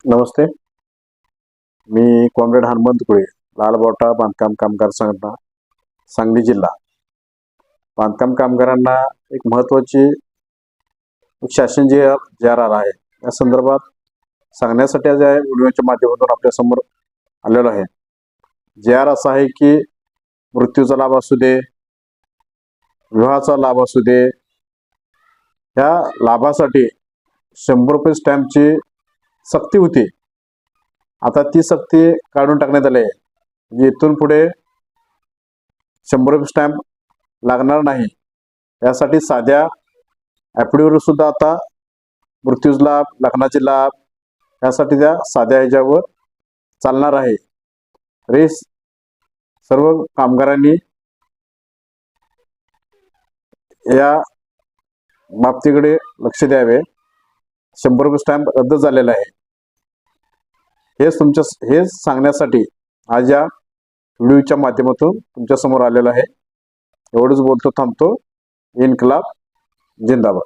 नमस्ते. मी comrade Hanumant कुळे, लालबावटा बांधकाम कामगार संघटना, सांगली जिल्हा. बांधकाम कामगारांना एक महत्त्वाची शासन जी जी आर आला आहे, या संदर्भात सांगण्यासाठी आज या व्हिडिओच्या माध्यमातून आपल्या समोर आलेलो आहे. जी आर असा आहे की मृत्यूचा लाभ असू दे, विवाहाचा लाभ असू दे, या लाभासाठी 100 रुपये स्टॅम्पची सक्ती होती. आता ती सक्ती काढून टाकण्यात आली आहे. म्हणजे इथून पुढे 100 रुपये स्टॅम्प लागणार नाही. यासाठी साध्या ॲफिडेव्हिटवर सुद्धा आता मृत्यूचा लाभ, लग्नाचे लाभ यासाठी त्या साध्या ह्याच्यावर चालणार आहे. तरी सर्व कामगारांनी या बाबतीकडे लक्ष द्यावे. 100 रुपये स्टॅम्प रद्द झालेला आहे. हे सांगण्यासाठी आज या व्हिडिओच्या माध्यमातून तुमच्या समोर आलेलो आहे. एवढंच बोलतो, थांबतो. इन्कलाब जिंदाबाद.